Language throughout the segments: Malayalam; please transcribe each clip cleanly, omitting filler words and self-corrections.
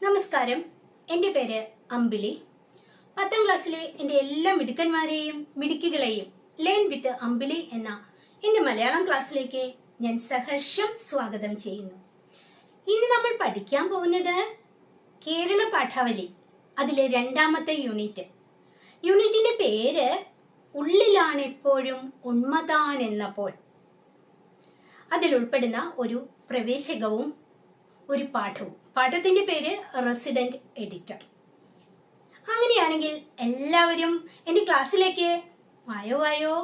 നമസ്കാരം, എൻ്റെ പേര് അമ്പിളി. 10ാം ക്ലാസ്സിലെ എൻ്റെ എല്ലാ മിടുക്കന്മാരെയും മിടുക്കികളെയും ലേൺ വിത്ത് അമ്പിളി എന്ന എൻ്റെ മലയാളം ക്ലാസ്സിലേക്ക് ഞാൻ സഹർഷം സ്വാഗതം ചെയ്യുന്നു. ഇന്ന് നമ്മൾ പഠിക്കാൻ പോകുന്നത് കേരള പാഠാവലി, അതിലെ 2ാമത്തെ യൂണിറ്റ്. യൂണിറ്റിന്റെ പേര് ഉള്ളിലാണ് എപ്പോഴും ഉന്മതാൻ എന്ന പോൽ. അതിൽ ഉൾപ്പെടുന്ന ഒരു പ്രവേശകവും ഒരു പാഠവും. പാഠത്തിന്റെ പേര് റെസിഡന്റ് എഡിറ്റർ. അങ്ങനെയാണെങ്കിൽ എല്ലാവരും എൻ്റെ ക്ലാസ്സിലേക്ക് വായോ വായോ,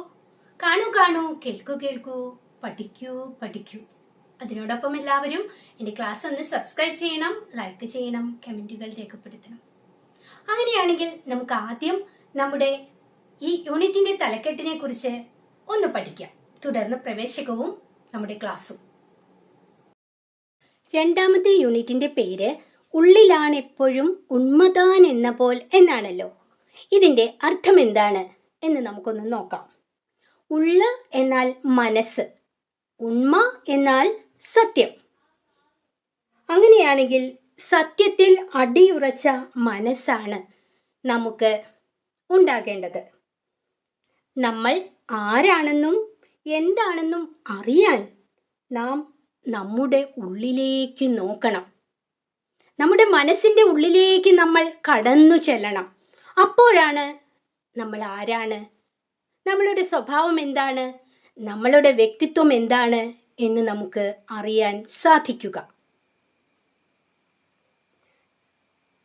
കാണൂ കാണൂ, കേൾക്കൂ കേൾക്കൂ, പഠിക്കൂ പഠിക്കൂ. അതിനോടൊപ്പം എല്ലാവരും എൻ്റെ ക്ലാസ് ഒന്ന് സബ്സ്ക്രൈബ് ചെയ്യണം, ലൈക്ക് ചെയ്യണം, കമൻറ്റുകൾ രേഖപ്പെടുത്തണം. അങ്ങനെയാണെങ്കിൽ നമുക്ക് ആദ്യം നമ്മുടെ ഈ യൂണിറ്റിന്റെ തലക്കെട്ടിനെ കുറിച്ച് ഒന്ന് പഠിക്കാം. തുടർന്ന് പ്രവേശകവും നമ്മുടെ ക്ലാസ്സും. 2ാമത്തെ യൂണിറ്റിന്റെ പേര് ഉള്ളിലാണ് എപ്പോഴും ഉന്മതാൻ എന്ന പോൽ എന്നാണല്ലോ. ഇതിന്റെ അർത്ഥം എന്താണ് എന്ന് നമുക്കൊന്ന് നോക്കാം. ഉള്ള് എന്നാൽ മനസ്സ്, ഉണ്മ എന്നാൽ സത്യം. അങ്ങനെയാണെങ്കിൽ സത്യത്തിൽ അടിയുറച്ച മനസ്സാണ് നമുക്ക് ഉണ്ടാകേണ്ടത്. നമ്മൾ ആരാണെന്നും എന്താണെന്നും അറിയാൻ നാം നമ്മുടെ ഉള്ളിലേക്ക് നോക്കണം. നമ്മുടെ മനസ്സിന്റെ ഉള്ളിലേക്ക് നമ്മൾ കടന്നു ചെല്ലണം. അപ്പോഴാണ് നമ്മൾ ആരാണ്, നമ്മളുടെ സ്വഭാവം എന്താണ്, നമ്മളുടെ വ്യക്തിത്വം എന്താണ് എന്ന് നമുക്ക് അറിയാൻ സാധിക്കുക.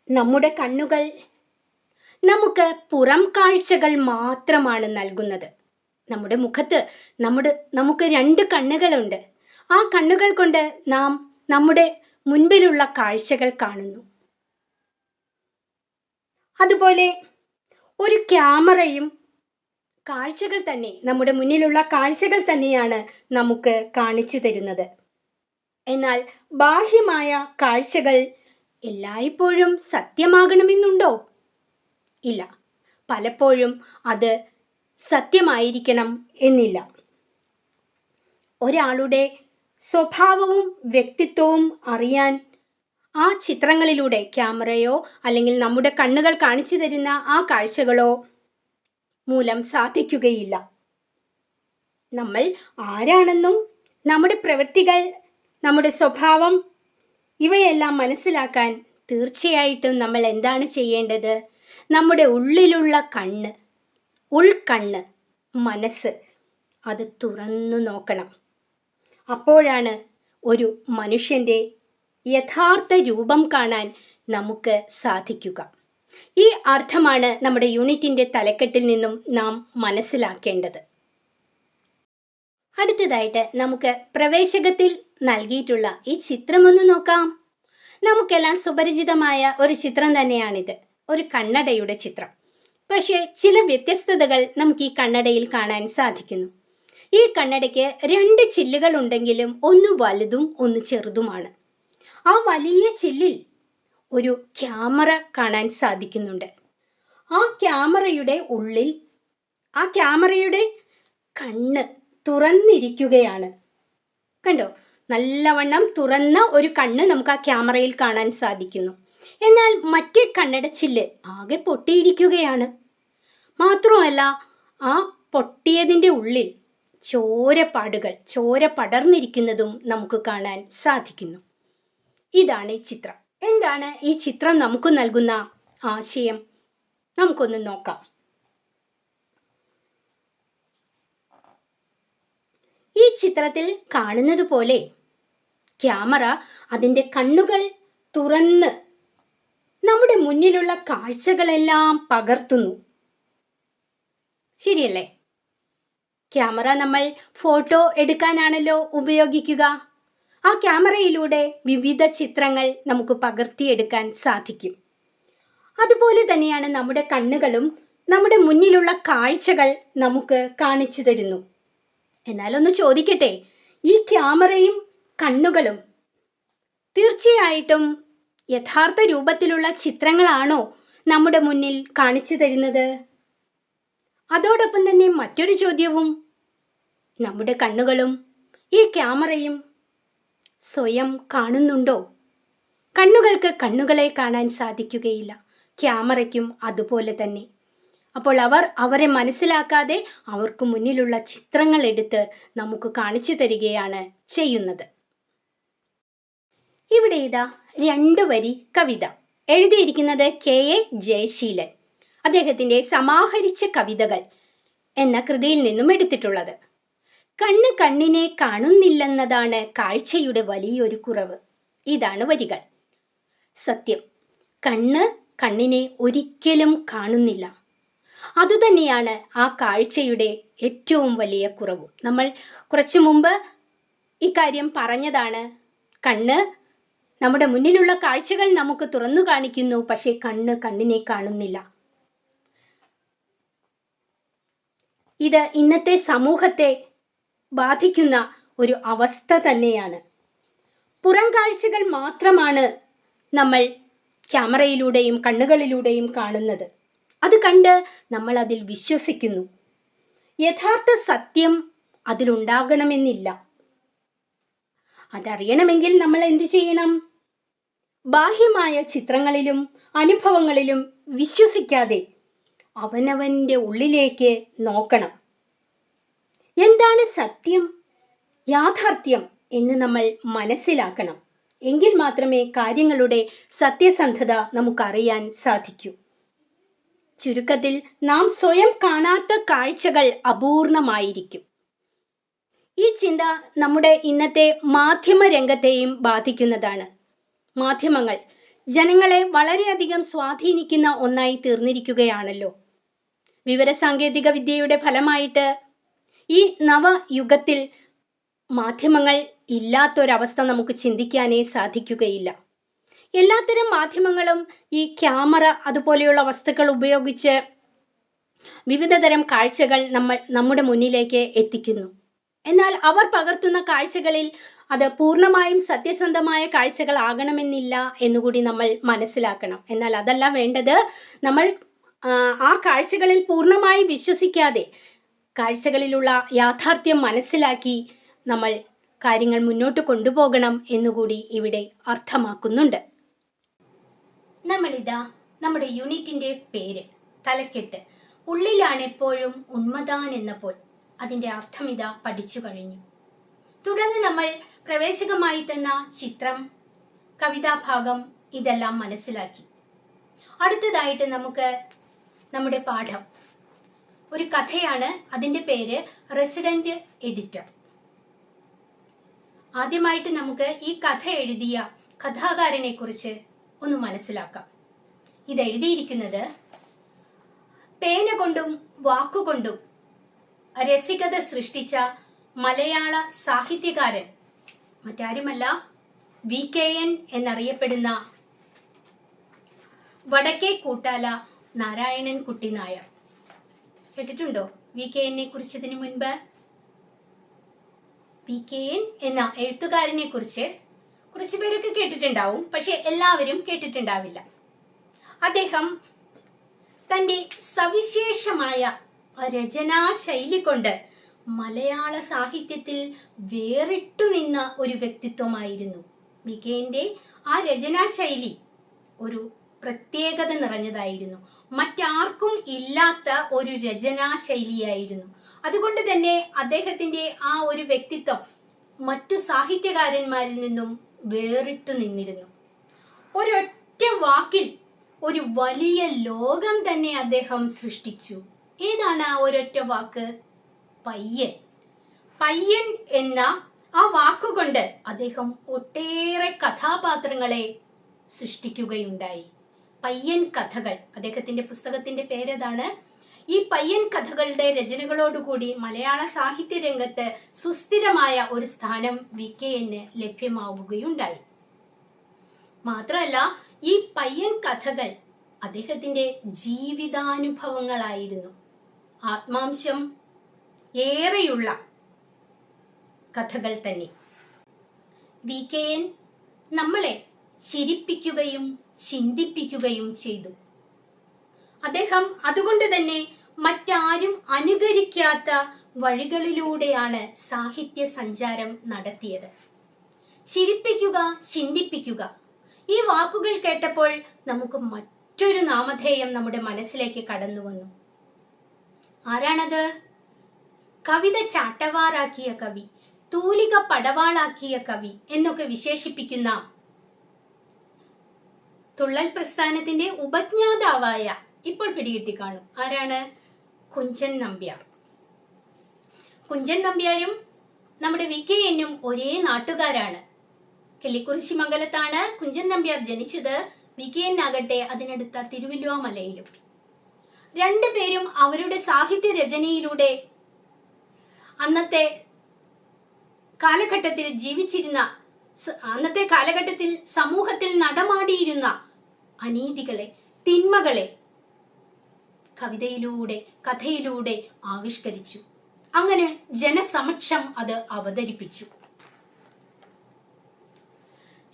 നമ്മുടെ കണ്ണുകൾ നമുക്ക് പുറം കാഴ്ചകൾ മാത്രമാണ് നൽകുന്നത്. നമ്മുടെ മുഖത്ത് നമുക്ക് 2 കണ്ണുകളുണ്ട്. ആ കണ്ണുകൾ കൊണ്ട് നാം നമ്മുടെ മുൻപിലുള്ള കാഴ്ചകൾ കാണുന്നു. അതുപോലെ ഒരു ക്യാമറയും കാഴ്ചകൾ തന്നെ, നമ്മുടെ മുന്നിലുള്ള കാഴ്ചകൾ തന്നെയാണ് നമുക്ക് കാണിച്ചു തരുന്നത്. എന്നാൽ ബാഹ്യമായ കാഴ്ചകൾ എല്ലായ്പ്പോഴും സത്യമാകണമെന്നുണ്ടോ? ഇല്ല, പലപ്പോഴും അത് സത്യമായിരിക്കണം എന്നില്ല. ഒരാളുടെ സ്വഭാവവും വ്യക്തിത്വവും അറിയാൻ ആ ചിത്രങ്ങളിലൂടെ, ക്യാമറയോ അല്ലെങ്കിൽ നമ്മുടെ കണ്ണുകൾ കാണിച്ചു തരുന്ന ആ കാഴ്ചകളോ മൂലം സാധിക്കുകയില്ല. നമ്മൾ ആരാണെന്നും നമ്മുടെ പ്രവൃത്തികൾ, നമ്മുടെ സ്വഭാവം ഇവയെല്ലാം മനസ്സിലാക്കാൻ തീർച്ചയായിട്ടും നമ്മൾ എന്താണ് ചെയ്യേണ്ടത്? നമ്മുടെ ഉള്ളിലുള്ള കണ്ണ്, ഉൾക്കണ്ണ്, മനസ്സ്, അത് തുറന്നു നോക്കണം. അപ്പോഴാണ് ഒരു മനുഷ്യൻ്റെ യഥാർത്ഥ രൂപം കാണാൻ നമുക്ക് സാധിക്കുക. ഈ അർത്ഥമാണ് നമ്മുടെ യൂണിറ്റിന്റെ തലക്കെട്ടിൽ നിന്നും നാം മനസ്സിലാക്കേണ്ടത്. അടുത്തതായിട്ട് നമുക്ക് പ്രവേശകത്തിൽ നൽകിയിട്ടുള്ള ഈ ചിത്രം ഒന്ന് നോക്കാം. നമുക്കെല്ലാം സുപരിചിതമായ ഒരു ചിത്രം തന്നെയാണിത്, ഒരു കണ്ണടയുടെ ചിത്രം. പക്ഷേ ചില വ്യത്യസ്തതകൾ നമുക്ക് ഈ കണ്ണടയിൽ കാണാൻ സാധിക്കുന്നു. ഈ കണ്ണടയ്ക്ക് 2 ചില്ലുകൾ ഉണ്ടെങ്കിലും ഒന്ന് വലുതും ഒന്ന് ചെറുതുമാണ്. ആ വലിയ ചില്ലിൽ ഒരു ക്യാമറ കാണാൻ സാധിക്കുന്നുണ്ട്. ആ ക്യാമറയുടെ ഉള്ളിൽ ആ ക്യാമറയുടെ കണ്ണ് തുറന്നിരിക്കുകയാണ്. കണ്ടോ? നല്ലവണ്ണം തുറന്ന ഒരു കണ്ണ് നമുക്ക് ആ ക്യാമറയിൽ കാണാൻ സാധിക്കുന്നു. എന്നാൽ മറ്റേ കണ്ണട ചില്ല് ആകെ പൊട്ടിയിരിക്കുകയാണ്. മാത്രമല്ല, ആ പൊട്ടിയതിൻ്റെ ഉള്ളിൽ ചോര പടർന്നിരിക്കുന്നതും നമുക്ക് കാണാൻ സാധിക്കുന്നു. ഇതാണ് ഈ ചിത്രം. എന്താണ് ഈ ചിത്രം നമുക്ക് നൽകുന്ന ആശയം? നമുക്കൊന്ന് നോക്കാം. ഈ ചിത്രത്തിൽ കാണുന്നത് പോലെ ക്യാമറ അതിൻ്റെ കണ്ണുകൾ തുറന്ന് നമ്മുടെ മുന്നിലുള്ള കാഴ്ചകളെല്ലാം പകർത്തുന്നു. ശരിയല്ലേ? ക്യാമറ നമ്മൾ ഫോട്ടോ എടുക്കാനാണല്ലോ ഉപയോഗിക്കുക. ആ ക്യാമറയിലൂടെ വിവിധ ചിത്രങ്ങൾ നമുക്ക് പകർത്തിയെടുക്കാൻ സാധിക്കും. അതുപോലെ തന്നെയാണ് നമ്മുടെ കണ്ണുകളും നമ്മുടെ മുന്നിലുള്ള കാഴ്ചകൾ നമുക്ക് കാണിച്ചു തരുന്നു. എന്നാലൊന്ന് ചോദിക്കട്ടെ, ഈ ക്യാമറയും കണ്ണുകളും തീർച്ചയായിട്ടും യഥാർത്ഥ രൂപത്തിലുള്ള ചിത്രങ്ങളാണോ നമ്മുടെ മുന്നിൽ കാണിച്ചു തരുന്നത്? അതോടൊപ്പം തന്നെ മറ്റൊരു ചോദ്യവും, നമ്മുടെ കണ്ണുകളും ഈ ക്യാമറയും സ്വയം കാണുന്നുണ്ടോ? കണ്ണുകൾക്ക് കണ്ണുകളെ കാണാൻ സാധിക്കുകയില്ല. ക്യാമറയ്ക്കും അതുപോലെ തന്നെ. അപ്പോൾ അവരെ മനസ്സിലാക്കാതെ അവർക്ക് മുന്നിലുള്ള ചിത്രങ്ങൾ എടുത്ത് നമുക്ക് കാണിച്ചു തരികയാണ് ചെയ്യുന്നത്. ഇവിടെ ഇതാ 2 വരി കവിത എഴുതിയിരിക്കുന്നത് KA ജയശീലൻ. അദ്ദേഹത്തിൻ്റെ സമാഹരിച്ച കവിതകൾ എന്ന കൃതിയിൽ നിന്നും എടുത്തിട്ടുള്ളത്. കണ്ണ് കണ്ണിനെ കാണുന്നില്ലെന്നതാണ് കാഴ്ചയുടെ വലിയൊരു കുറവ്. ഇതാണ് വരികൾ. സത്യം, കണ്ണ് കണ്ണിനെ ഒരിക്കലും കാണുന്നില്ല. അതുതന്നെയാണ് ആ കാഴ്ചയുടെ ഏറ്റവും വലിയ കുറവ്. നമ്മൾ കുറച്ചു മുമ്പ് ഇക്കാര്യം പറഞ്ഞതാണ്. കണ്ണ് നമ്മുടെ മുന്നിലുള്ള കാഴ്ചകൾ നമുക്ക് തുറന്നു കാണിക്കുന്നു, പക്ഷേ കണ്ണ് കണ്ണിനെ കാണുന്നില്ല. ഇത് ഇന്നത്തെ സമൂഹത്തെ ബാധിക്കുന്ന ഒരു അവസ്ഥ തന്നെയാണ്. പുറം കാഴ്ചകൾ മാത്രമാണ് നമ്മൾ ക്യാമറയിലൂടെയും കണ്ണുകളിലൂടെയും കാണുന്നത്. അത് കണ്ട് നമ്മൾ അതിൽ വിശ്വസിക്കുന്നു. യഥാർത്ഥ സത്യം അതിലുണ്ടാകണമെന്നില്ല. അതറിയണമെങ്കിൽ നമ്മൾ എന്ത് ചെയ്യണം? ബാഹ്യമായ ചിത്രങ്ങളിലും അനുഭവങ്ങളിലും വിശ്വസിക്കാതെ അവനവൻ്റെ ഉള്ളിലേക്ക് നോക്കണം. എന്താണ് സത്യം, യാഥാർത്ഥ്യം എന്ന് നമ്മൾ മനസ്സിലാക്കണം. എങ്കിൽ മാത്രമേ കാര്യങ്ങളുടെ സത്യസന്ധത നമുക്കറിയാൻ സാധിക്കൂ. ചുരുക്കത്തിൽ, നാം സ്വയം കാണാത്ത കാഴ്ചകൾ അപൂർണമായിരിക്കും. ഈ ചിന്ത നമ്മുടെ ഇന്നത്തെ മാധ്യമ രംഗത്തെയും ബാധിക്കുന്നതാണ്. മാധ്യമങ്ങൾ ജനങ്ങളെ വളരെയധികം സ്വാധീനിക്കുന്ന ഒന്നായി തീർന്നിരിക്കുകയാണല്ലോ. വിവരസാങ്കേതിക വിദ്യയുടെ ഫലമായിട്ട് ഈ നവയുഗത്തിൽ മാധ്യമങ്ങൾ ഇല്ലാത്തൊരവസ്ഥ നമുക്ക് ചിന്തിക്കാനേ സാധിക്കുകയില്ല. എല്ലാത്തരം മാധ്യമങ്ങളും ഈ ക്യാമറ അതുപോലെയുള്ള വസ്തുക്കൾ ഉപയോഗിച്ച് വിവിധതരം കാഴ്ചകൾ നമ്മുടെ മുന്നിലേക്ക് എത്തിക്കുന്നു. എന്നാൽ അവർ പകർത്തുന്ന കാഴ്ചകളിൽ അത് പൂർണ്ണമായും സത്യസന്ധമായ കാഴ്ചകളാകണമെന്നില്ല എന്നുകൂടി നമ്മൾ മനസ്സിലാക്കണം. എന്നാൽ അതല്ല വേണ്ടത്. നമ്മൾ ആ കാഴ്ചകളിൽ പൂർണ്ണമായി വിശ്വസിക്കാതെ കാഴ്ചകളിലുള്ള യാഥാർത്ഥ്യം മനസ്സിലാക്കി നമ്മൾ കാര്യങ്ങൾ മുന്നോട്ട് കൊണ്ടുപോകണം എന്നുകൂടി ഇവിടെ അർത്ഥമാക്കുന്നുണ്ട്. നമ്മളിതാ നമ്മുടെ യൂണിറ്റിൻ്റെ പേര് തലക്കെട്ട് ഉള്ളിലാണ് എപ്പോഴും ഉന്മദാൻ എന്ന പോൽ. അതിൻ്റെ അർത്ഥം ഇതാ പഠിച്ചു കഴിഞ്ഞു. തുടർന്ന് നമ്മൾ പ്രവേശകമായി തന്ന ചിത്രം, കവിതാഭാഗം ഇതെല്ലാം മനസ്സിലാക്കി. അടുത്തതായിട്ട് നമുക്ക് നമ്മുടെ പാഠം ഒരു കഥയാണ്. അതിൻ്റെ പേര് റെസിഡന്റ് എഡിറ്റർ. ആദ്യമായിട്ട് നമുക്ക് ഈ കഥ എഴുതിയ കഥാകാരനെ കുറിച്ച് ഒന്ന് മനസ്സിലാക്കാം. ഇതെഴുതിയിരിക്കുന്നത് പേന കൊണ്ടും വാക്കുകൊണ്ടും രസികത സൃഷ്ടിച്ച മലയാള സാഹിത്യകാരൻ മറ്റാരുമല്ല, VKN എന്നറിയപ്പെടുന്ന വടക്കേ കൂട്ടാല നാരായണൻ കുട്ടി നായർ. കേട്ടിട്ടുണ്ടോ VKNനെ കുറിച്ച് ഇതിനു മുൻപ്? VKN എന്ന എഴുത്തുകാരനെ കുറിച്ച് കുറച്ചു പേരൊക്കെ കേട്ടിട്ടുണ്ടാവും, പക്ഷെ എല്ലാവരും കേട്ടിട്ടുണ്ടാവില്ല. അദ്ദേഹം തൻ്റെ സവിശേഷമായ രചനാ ശൈലി കൊണ്ട് മലയാള സാഹിത്യത്തിൽ വേറിട്ടു നിന്ന ഒരു വ്യക്തിത്വമായിരുന്നു. VKNന്റെ ആ രചനാ ശൈലി ഒരു പ്രത്യേകത നിറഞ്ഞതായിരുന്നു. മറ്റാർക്കും ഇല്ലാത്ത ഒരു രചനാ ശൈലിയായിരുന്നു. അതുകൊണ്ട് തന്നെ അദ്ദേഹത്തിൻ്റെ ആ ഒരു വ്യക്തിത്വം മറ്റു സാഹിത്യകാരന്മാരിൽ നിന്നും വേറിട്ടു നിന്നിരുന്നു. ഒരൊറ്റ വാക്കിൽ ഒരു വലിയ ലോകം തന്നെ അദ്ദേഹം സൃഷ്ടിച്ചു. ഏതാണ് ആ ഒരൊറ്റ വാക്ക്? പയ്യൻ. പയ്യൻ എന്ന ആ വാക്കുകൊണ്ട് അദ്ദേഹം ഒട്ടേറെ കഥാപാത്രങ്ങളെ സൃഷ്ടിക്കുകയുണ്ടായി. പയ്യൻ കഥകൾ, അദ്ദേഹത്തിന്റെ പുസ്തകത്തിന്റെ പേരതാണ്. ഈ പയ്യൻ കഥകളുടെ രചനകളോടുകൂടി മലയാള സാഹിത്യ രംഗത്ത് സുസ്ഥിരമായ ഒരു സ്ഥാനം VKN ലഭ്യമാവുകയുണ്ടായി. മാത്രമല്ല, ഈ പയ്യൻ കഥകൾ അദ്ദേഹത്തിന്റെ ജീവിതാനുഭവങ്ങളായിരുന്നു. ആത്മാംശം ഏറെയുള്ള കഥകൾ തന്നെ. VKN നമ്മളെ ചിരിപ്പിക്കുകയും ചിന്തിപ്പിക്കുകയും ചെയ്തു. അദ്ദേഹം അതുകൊണ്ട് തന്നെ മറ്റാരും അനുകരിക്കാത്ത വഴികളിലൂടെയാണ് സാഹിത്യ സഞ്ചാരം നടത്തിയത്. ചിരിപ്പിക്കുക, ചിന്തിപ്പിക്കുക, ഈ വാക്കുകൾ കേട്ടപ്പോൾ നമുക്ക് മറ്റൊരു നാമധേയം നമ്മുടെ മനസ്സിലേക്ക് കടന്നു വന്നു. ആരാണത്? കവിത ചാട്ടവാറാക്കിയ കവി, തൂലിക പടവാളാക്കിയ കവി എന്നൊക്കെ വിശേഷിപ്പിക്കുന്ന തുള്ളൽ പ്രസ്ഥാനത്തിന്റെ ഉപജ്ഞാതാവായ, ഇപ്പോൾ പിടികിട്ടി കാണും, ആരാണ്? കുഞ്ചൻ നമ്പ്യാർ. കുഞ്ചൻ നമ്പ്യാരും നമ്മുടെ VKNഉം ഒരേ നാട്ടുകാരാണ്. കിള്ളിക്കുറിശിമംഗലത്താണ് കുഞ്ചൻ നമ്പ്യാർ ജനിച്ചത്. VKN ആകട്ടെ അതിനടുത്ത തിരുവല്ലുവാമലയിലും. രണ്ടുപേരും അവരുടെ സാഹിത്യ രചനയിലൂടെ അന്നത്തെ കാലഘട്ടത്തിൽ സമൂഹത്തിൽ നടമാടിയിരുന്ന അനീതികളെ, തിന്മകളെ കവിതയിലൂടെ, കഥയിലൂടെ ആവിഷ്കരിച്ചു. അങ്ങനെ ജനസമക്ഷം അത് അവതരിപ്പിച്ചു.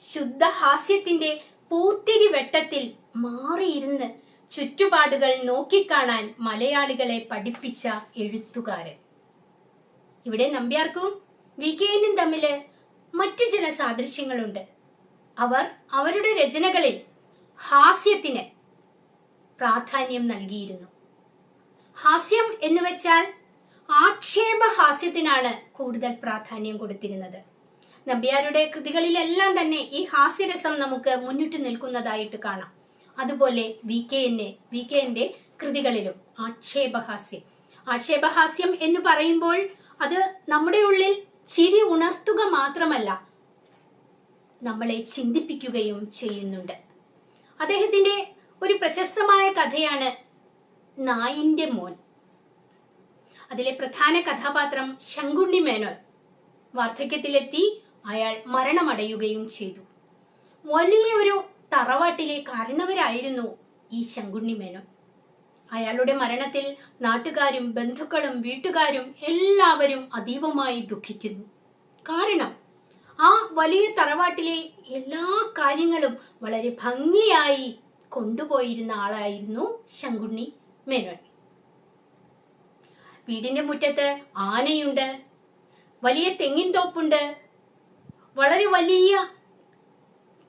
ശുദ്ധഹാസ്യത്തിന്റെ പൂത്തിരി വെട്ടത്തിൽ മാറിയിരുന്ന് ചുറ്റുപാടുകൾ നോക്കിക്കാണാൻ മലയാളികളെ പഠിപ്പിച്ച എഴുത്തുകാരൻ. ഇവിടെ നമ്പ്യാർക്കും VKNഉം തമ്മില് മറ്റു ചില സാദൃശ്യങ്ങളുണ്ട്. അവർ അവരുടെ രചനകളിൽ ഹാസ്യത്തിന് പ്രാധാന്യം നൽകിയിരുന്നു. ഹാസ്യം എന്ന് വെച്ചാൽ ആക്ഷേപഹാസ്യത്തിനാണ് കൂടുതൽ പ്രാധാന്യം കൊടുത്തിരുന്നത്. നമ്പ്യാരുടെ കൃതികളിലെല്ലാം തന്നെ ഈ ഹാസ്യരസം നമുക്ക് മുന്നിട്ട് നിൽക്കുന്നതായിട്ട് കാണാം. അതുപോലെ VKNന്റെ കൃതികളിലും ആക്ഷേപഹാസ്യം എന്ന് പറയുമ്പോൾ അത് നമ്മുടെ ഉള്ളിൽ ചിരി ഉണർത്തുക മാത്രമല്ല, നമ്മളെ ചിന്തിപ്പിക്കുകയും ചെയ്യുന്നുണ്ട്. അദ്ദേഹത്തിന്റെ ഒരു പ്രശസ്തമായ കഥയാണ് നായിന്റെ മോൻ. അതിലെ പ്രധാന കഥാപാത്രം ശങ്കുണ്ണി മേനോൻ. വാർദ്ധക്യത്തിലെത്തി അയാൾ മരണമടയുകയും ചെയ്തു. വലിയൊരു തറവാട്ടിലെ കാരണവരായിരുന്നു ഈ ശങ്കുണ്ണി മേനോൻ. അയാളുടെ മരണത്തിൽ നാട്ടുകാരും ബന്ധുക്കളും വീട്ടുകാരും എല്ലാവരും അതീവമായി ദുഃഖിക്കുന്നു. കാരണം ആ വലിയ തറവാട്ടിലെ എല്ലാ കാര്യങ്ങളും വളരെ ഭംഗിയായി കൊണ്ടുപോയിരുന്ന ആളായിരുന്നു ശങ്കുണ്ണി മേനോൻ. വീടിന്റെ മുറ്റത്ത് ആനയുണ്ട്, വലിയ തെങ്ങിൻ തോപ്പുണ്ട്, വളരെ വലിയ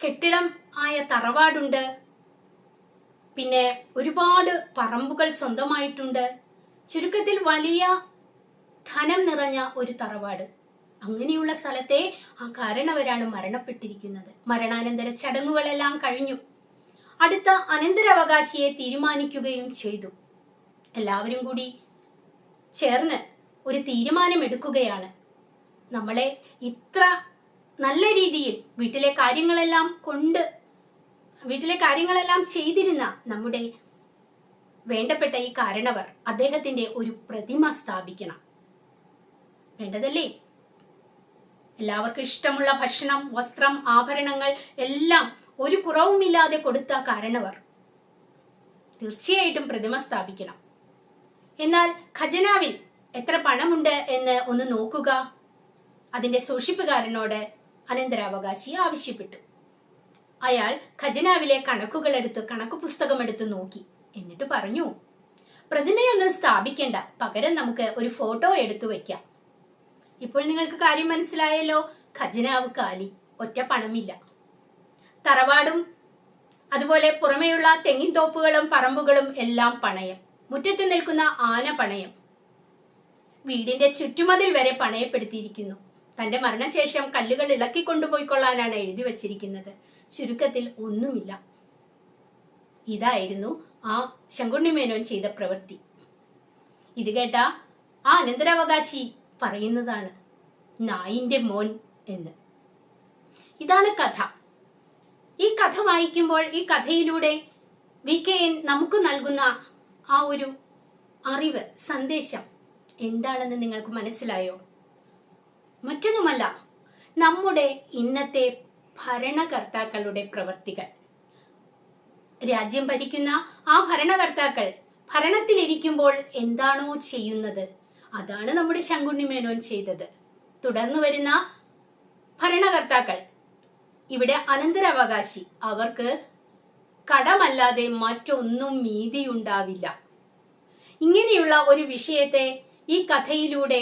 കെട്ടിടം ആയ തറവാടുണ്ട്, പിന്നെ ഒരുപാട് പറമ്പുകൾ സ്വന്തമായിട്ടുണ്ട്. ചുരുക്കത്തിൽ വലിയ ധനം നിറഞ്ഞ ഒരു തറവാട്. അങ്ങനെയുള്ള സ്ഥലത്തെ ആ കാരണവരാണ് മരണപ്പെട്ടിരിക്കുന്നത്. മരണാനന്തര ചടങ്ങുകളെല്ലാം കഴിഞ്ഞു. അടുത്ത അനന്തരാവകാശിയെ തീരുമാനിക്കുകയും ചെയ്തു. എല്ലാവരും കൂടി ചേർന്ന് ഒരു തീരുമാനമെടുക്കുകയാണ്. നമ്മളെ ഇത്ര നല്ല രീതിയിൽ വീട്ടിലെ കാര്യങ്ങളെല്ലാം ചെയ്തിരുന്ന നമ്മുടെ വേണ്ടപ്പെട്ട ഈ കാരണവർ, അദ്ദേഹത്തിന്റെ ഒരു പ്രതിമ സ്ഥാപിക്കണം. വേണ്ടതല്ലേ? എല്ലാവർക്കും ഇഷ്ടമുള്ള ഭക്ഷണം, വസ്ത്രം, ആഭരണങ്ങൾ എല്ലാം ഒരു കുറവുമില്ലാതെ കൊടുത്ത കാരണവർ തീർച്ചയായിട്ടും പ്രതിമ സ്ഥാപിക്കണം. എന്നാൽ ഖജനാവിൽ എത്ര പണമുണ്ട് എന്ന് ഒന്ന് നോക്കുക. അതിന്റെ സൂക്ഷിപ്പുകാരനോട് അനന്തരാവകാശി ആവശ്യപ്പെട്ടു. അയാൾ ഖജനാവിലെ കണക്ക് പുസ്തകം എടുത്ത് നോക്കി. എന്നിട്ട് പറഞ്ഞു, പ്രതിമയൊന്നും സ്ഥാപിക്കേണ്ട, പകരം നമുക്ക് ഒരു ഫോട്ടോ എടുത്തു വെക്കാം. ഇപ്പോൾ നിങ്ങൾക്ക് കാര്യം മനസ്സിലായല്ലോ. ഖജനാവ് കാലി, ഒറ്റ പണമില്ല. തറവാടും അതുപോലെ പുറമെയുള്ള തെങ്ങിൻ തോപ്പുകളും പറമ്പുകളും എല്ലാം പണയം. മുറ്റത്ത് നിൽക്കുന്ന ആന പണയം. വീടിന്റെ ചുറ്റുമതിൽ വരെ പണയപ്പെടുത്തിയിരിക്കുന്നു. തന്റെ മരണശേഷം കല്ലുകൾ ഇളക്കി കൊണ്ടുപോയിക്കൊള്ളാനാണ് എഴുതി വച്ചിരിക്കുന്നത്. ചുരുക്കത്തിൽ ഒന്നുമില്ല. ഇതായിരുന്നു ആ ശങ്കുണ്ണി മേനോൻ ചെയ്ത പ്രവൃത്തി. ഇത് കേട്ട ആ അനന്തരാവകാശി പറയുന്നതാണ് നായിന്റെ മോൻ എന്ന്. ഇതാണ് കഥ. ഈ കഥ വായിക്കുമ്പോൾ, ഈ കഥയിലൂടെ VKN നമുക്ക് നൽകുന്ന ആ ഒരു അറിവ്, സന്ദേശം എന്താണെന്ന് നിങ്ങൾക്ക് മനസ്സിലായോ? മറ്റൊന്നുമല്ല, നമ്മുടെ ഇന്നത്തെ ഭരണകർത്താക്കളുടെ പ്രവർത്തികൾ. രാജ്യം ഭരിക്കുന്ന ആ ഭരണകർത്താക്കൾ ഭരണത്തിലിരിക്കുമ്പോൾ എന്താണോ ചെയ്യുന്നത്, അതാണ് നമ്മുടെ ശങ്കുണ്ണി മേനോൻ ചെയ്തത്. തുടർന്നു വരുന്ന ഭരണകർത്താക്കൾ, ഇവിടെ അനന്തരാവകാശി, അവർക്ക് കടമല്ലാതെ മറ്റൊന്നും മീതിയുണ്ടാവില്ല. ഇങ്ങനെയുള്ള ഒരു വിഷയത്തെ ഈ കഥയിലൂടെ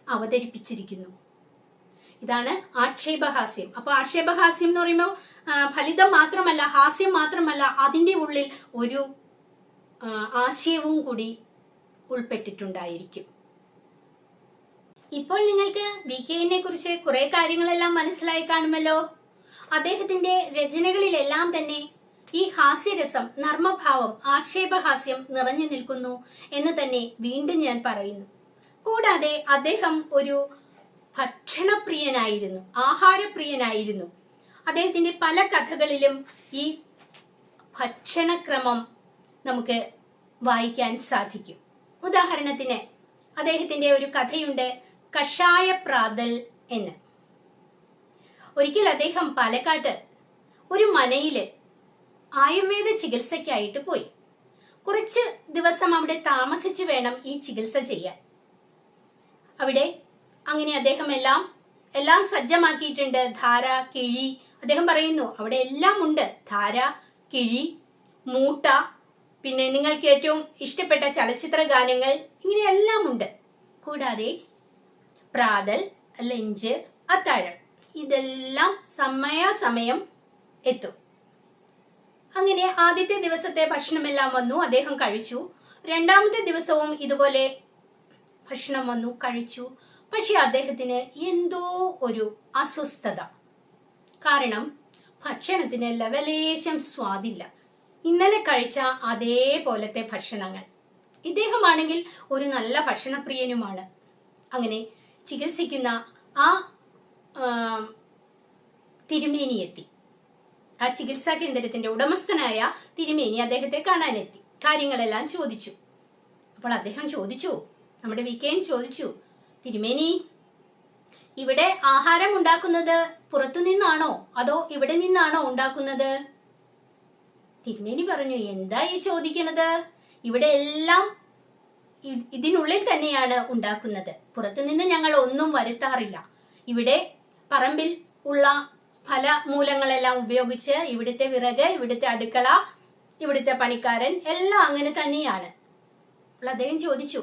അവതരിപ്പിച്ചിരിക്കുന്നു. ഇതാണ് ആക്ഷേപഹാസ്യം. അപ്പോൾ ആക്ഷേപഹാസ്യം എന്ന് പറയുമ്പോൾ ഫലിതം മാത്രമല്ല, ഹാസ്യം മാത്രമല്ല, അതിൻ്റെ ഉള്ളിൽ ഒരു ആശയവും കൂടി ഉൾപ്പെട്ടിട്ടുണ്ടായിരിക്കും. ഇപ്പോൾ നിങ്ങൾക്ക് VKനെ കുറിച്ച് കുറെ കാര്യങ്ങളെല്ലാം മനസ്സിലായി കാണുമല്ലോ. അദ്ദേഹത്തിന്റെ രചനകളിലെല്ലാം തന്നെ ഈ ഹാസ്യരസം, നർമ്മഭാവം, ആക്ഷേപഹാസ്യം നിറഞ്ഞു നിൽക്കുന്നു എന്ന് തന്നെ വീണ്ടും ഞാൻ പറയുന്നു. കൂടാതെ അദ്ദേഹം ഒരു ഭക്ഷണപ്രിയനായിരുന്നു, ആഹാരപ്രിയനായിരുന്നു. അദ്ദേഹത്തിന്റെ പല കഥകളിലും ഈ ഭക്ഷണക്രമം നമുക്ക് വായിക്കാൻ സാധിക്കും. ഉദാഹരണത്തിന് അദ്ദേഹത്തിന്റെ ഒരു കഥയുണ്ട്, കഷായപ്രാതൽ എന്ന്. ഒരിക്കൽ അദ്ദേഹം പാലക്കാട്ട് ഒരു മനയില് ആയുർവേദ ചികിത്സയ്ക്കായിട്ട് പോയി. കുറച്ച് ദിവസം അവിടെ താമസിച്ചു വേണം ഈ ചികിത്സ ചെയ്യാൻ. അവിടെ അങ്ങനെ അദ്ദേഹം എല്ലാം സജ്ജമാക്കിയിട്ടുണ്ട്. ധാര, കിഴി, അദ്ദേഹം പറയുന്നു അവിടെ എല്ലാം ഉണ്ട്. ധാര, കിഴി, മൂട്ട, പിന്നെ നിങ്ങൾക്ക് ഏറ്റവും ഇഷ്ടപ്പെട്ട ചലച്ചിത്ര ഗാനങ്ങൾ, ഇങ്ങനെയെല്ലാം ഉണ്ട്. കൂടാതെ പ്രാതൽ, ലഞ്ച്, അത്താഴം, ഇതെല്ലാം സമയാസമയം എത്തും. അങ്ങനെ ആദ്യത്തെ ദിവസത്തെ ഭക്ഷണമെല്ലാം വന്നു, അദ്ദേഹം കഴിച്ചു. രണ്ടാമത്തെ ദിവസവും ഇതുപോലെ ഭക്ഷണം വന്നു, കഴിച്ചു. പക്ഷെ അദ്ദേഹത്തിന് എന്തോ ഒരു അസ്വസ്ഥത. കാരണം ഭക്ഷണത്തിന് ലവലേശം സ്വാദില്ല. ഇന്നലെ കഴിച്ച അതേപോലത്തെ ഭക്ഷണങ്ങൾ. ഇദ്ദേഹമാണെങ്കിൽ ഒരു നല്ല ഭക്ഷണപ്രിയനുമാണ്. അങ്ങനെ ചികിത്സിക്കുന്ന ആ തിരുമേനി എത്തി. ആ ചികിത്സാ കേന്ദ്രത്തിന്റെ ഉടമസ്ഥനായ തിരുമേനി അദ്ദേഹത്തെ കാണാനെത്തി. കാര്യങ്ങളെല്ലാം ചോദിച്ചു. അപ്പോൾ അദ്ദേഹം ചോദിച്ചു, നമ്മുടെ VKN ചോദിച്ചു, തിരുമേനി, ഇവിടെ ആഹാരം ഉണ്ടാക്കുന്നത് പുറത്തു നിന്നാണോ അതോ ഇവിടെ നിന്നാണോ ഉണ്ടാക്കുന്നത്? തിരുമേനി പറഞ്ഞു, എന്താ ഈ ചോദിക്കണത്? ഇവിടെ എല്ലാം ഇതിനുള്ളിൽ തന്നെയാണ് ഉണ്ടാക്കുന്നത്. പുറത്തുനിന്ന് ഞങ്ങൾ ഒന്നും വരുത്താറില്ല. ഇവിടെ പറമ്പിൽ ഉള്ള ഫലമൂലങ്ങളെല്ലാം ഉപയോഗിച്ച് ഇവിടുത്തെ വിറക്, ഇവിടുത്തെ അടുക്കള, ഇവിടുത്തെ പണിക്കാരൻ എല്ലാം അങ്ങനെ തന്നെയാണ്. അപ്പോൾ അദ്ദേഹം ചോദിച്ചു,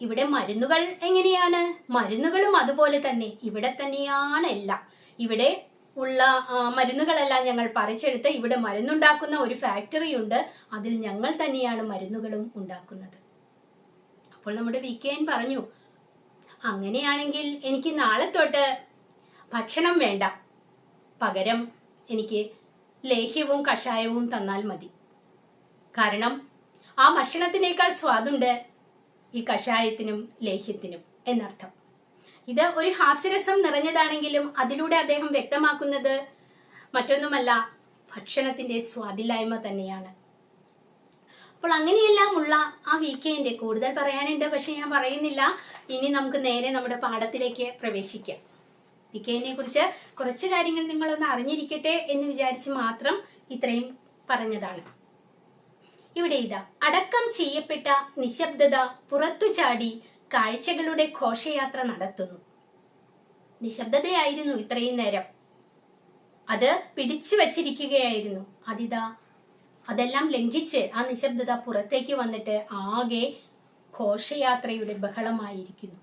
ഇവിടെ മരുന്നുകൾ എങ്ങനെയാണ്? മരുന്നുകളും അതുപോലെ തന്നെ, ഇവിടെ തന്നെയാണ് എല്ലാം. ഇവിടെ ഉള്ള മരുന്നുകളെല്ലാം ഞങ്ങൾ പറിച്ചെടുത്ത് ഇവിടെ മരുന്നുണ്ടാക്കുന്ന ഒരു ഫാക്ടറി ഉണ്ട്, അതിൽ ഞങ്ങൾ തന്നെയാണ് മരുന്നുകളും ഉണ്ടാക്കുന്നത്. അപ്പോൾ നമ്മുടെ VKN പറഞ്ഞു, അങ്ങനെയാണെങ്കിൽ എനിക്ക് നാളെ തൊട്ട് ഭക്ഷണം വേണ്ട, പകരം എനിക്ക് ലേഹ്യവും കഷായവും തന്നാൽ മതി. കാരണം ആ ഭക്ഷണത്തിനേക്കാൾ സ്വാദുണ്ട് ഈ കഷായത്തിനും ലേഹ്യത്തിനും എന്നർത്ഥം. ഇത് ഒരു ഹാസ്യരസം നിറഞ്ഞതാണെങ്കിലും അതിലൂടെ അദ്ദേഹം വ്യക്തമാക്കുന്നത് മറ്റൊന്നുമല്ല, ഭക്ഷണത്തിന്റെ സ്വാദില്ലായ്മ തന്നെയാണ്. അപ്പോൾ അങ്ങനെയെല്ലാം ഉള്ള ആ VKന്റെ കൂടുതൽ പറയാനുണ്ട്, പക്ഷെ ഞാൻ പറയുന്നില്ല. ഇനി നമുക്ക് നേരെ നമ്മുടെ പാഠത്തിലേക്ക് പ്രവേശിക്കാം. VKനെ കുറിച്ച് കുറച്ച് കാര്യങ്ങൾ നിങ്ങളൊന്ന് അറിഞ്ഞിരിക്കട്ടെ എന്ന് വിചാരിച്ച് മാത്രം ഇത്രയും പറഞ്ഞതാണ്. ഇവിടെ ഇതാ, അടക്കം ചെയ്യപ്പെട്ട നിശബ്ദത പുറത്തു ചാടി കാഴ്ചകളുടെ ഘോഷയാത്ര നടത്തുന്നു. നിശബ്ദതയായിരുന്നു ഇത്രയും നേരം, അത് പിടിച്ചു വച്ചിരിക്കുകയായിരുന്നു. അതെല്ലാം ലംഘിച്ച് ആ നിശബ്ദത പുറത്തേക്ക് വന്നിട്ട് ആകെ ഘോഷയാത്രയുടെ ബഹളമായിരിക്കുന്നു.